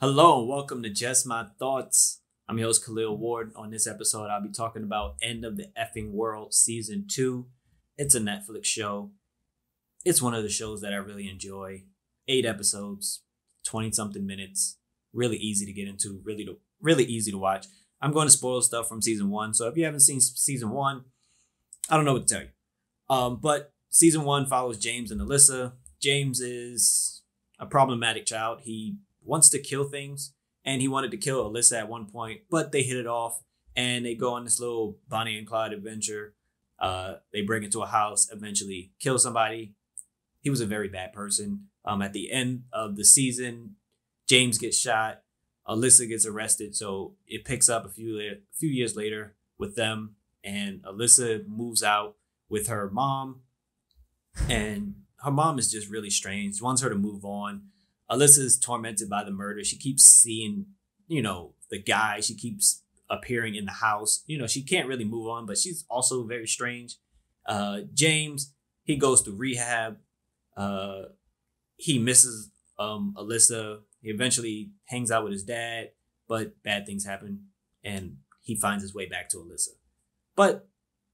Hello and welcome to Just My Thoughts. I'm your host Khaleel Ward. On this episode, I'll be talking about End of the Effing World Season 2. It's a Netflix show. It's one of the shows that I really enjoy. 8 episodes, 20-something minutes. Really easy to get into, really easy to watch. I'm going to spoil stuff from Season 1, so if you haven't seen Season 1, I don't know what to tell you. But Season 1 follows James and Alyssa. James is a problematic child. He wants to kill things, and he wanted to kill Alyssa at one point, but they hit it off and they go on this little Bonnie and Clyde adventure. They break into a house, eventually kill somebody. He was a very bad person. At the end of the season, James gets shot, Alyssa gets arrested, so it picks up a few years later with them, and Alyssa moves out with her mom, and her mom is just really strange. She wants her to move on. Alyssa's tormented by the murder. She keeps seeing, the guy. She keeps appearing in the house. She can't really move on, but she's also very strange. James, he goes to rehab. He misses Alyssa. He eventually hangs out with his dad, but bad things happen, and he finds his way back to Alyssa. But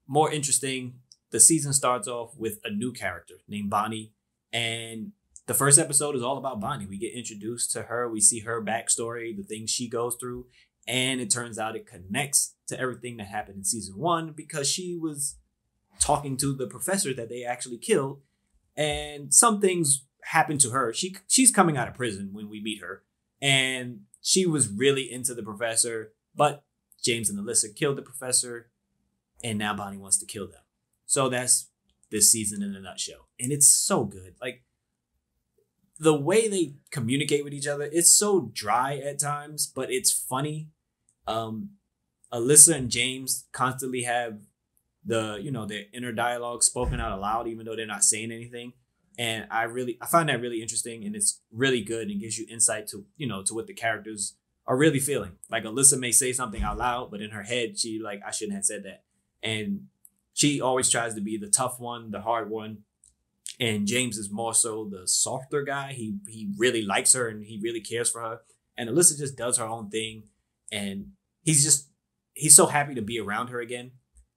more interesting, the season starts off with a new character named Bonnie, and the first episode is all about Bonnie. We get introduced to her. We see her backstory, the things she goes through. And it turns out it connects to everything that happened in season 1 because she was talking to the professor that they actually killed. And some things happened to her. She's coming out of prison when we meet her. And she was really into the professor. But James and Alyssa killed the professor. And now Bonnie wants to kill them. So that's this season in a nutshell. And it's so good. The way they communicate with each other, it's so dry at times, but it's funny. Alyssa and James constantly have their inner dialogue spoken out aloud, even though they're not saying anything. And I find that really interesting, and it's really good and gives you insight to what the characters are really feeling. Like Alyssa may say something out loud, but in her head, she I shouldn't have said that. And she always tries to be the tough one, the hard one. And James is more so the softer guy. He really likes her and he really cares for her. And Alyssa just does her own thing. And he's so happy to be around her again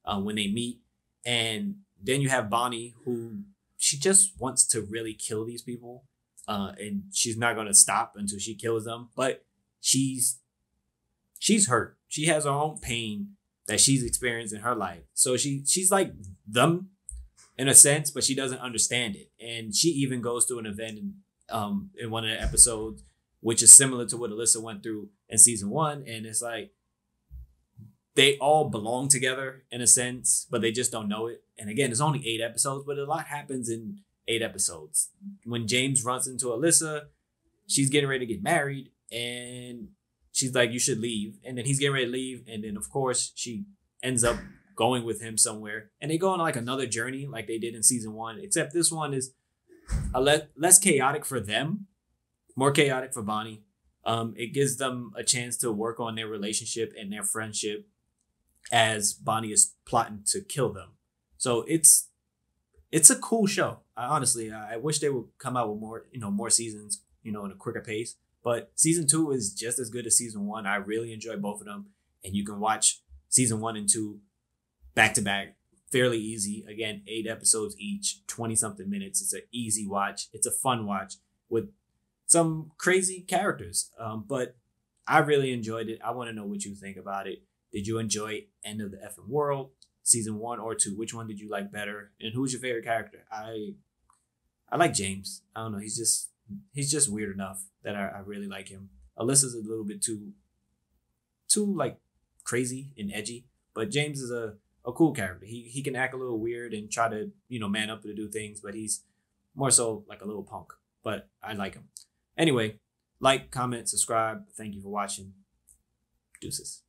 when they meet. And then you have Bonnie, who she just wants to really kill these people. And she's not going to stop until she kills them. But she's hurt. She has her own pain that she's experienced in her life. So she's like them, in a sense, but she doesn't understand it. And she even goes to an event in one of the episodes, which is similar to what Alyssa went through in season 1. And it's like they all belong together in a sense, but they just don't know it. And again, it's only 8 episodes, but a lot happens in 8 episodes. When James runs into Alyssa, she's getting ready to get married, and she's like, "You should leave." And then he's getting ready to leave. And then, of course, she ends up going with him somewhere, and they go on another journey like they did in season 1, except this one is a less chaotic for them, more chaotic for Bonnie. It gives them a chance to work on their relationship and their friendship as Bonnie is plotting to kill them. So it's a cool show. I wish they would come out with more seasons, in a quicker pace. But season 2 is just as good as season 1. I really enjoy both of them, and you can watch season 1 and 2 back to back, fairly easy. Again, 8 episodes each, 20-something minutes. It's an easy watch. It's a fun watch with some crazy characters. But I really enjoyed it. I want to know what you think about it. Did you enjoy End of the Effing World, season 1 or 2? Which one did you like better? And who's your favorite character? I like James. I don't know. He's just weird enough that I really like him. Alyssa's a little bit too crazy and edgy, but James is a cool character. He can act a little weird and try to, man up to do things, but he's more so like a little punk. But I like him. Anyway, like, comment, subscribe. Thank you for watching. Deuces.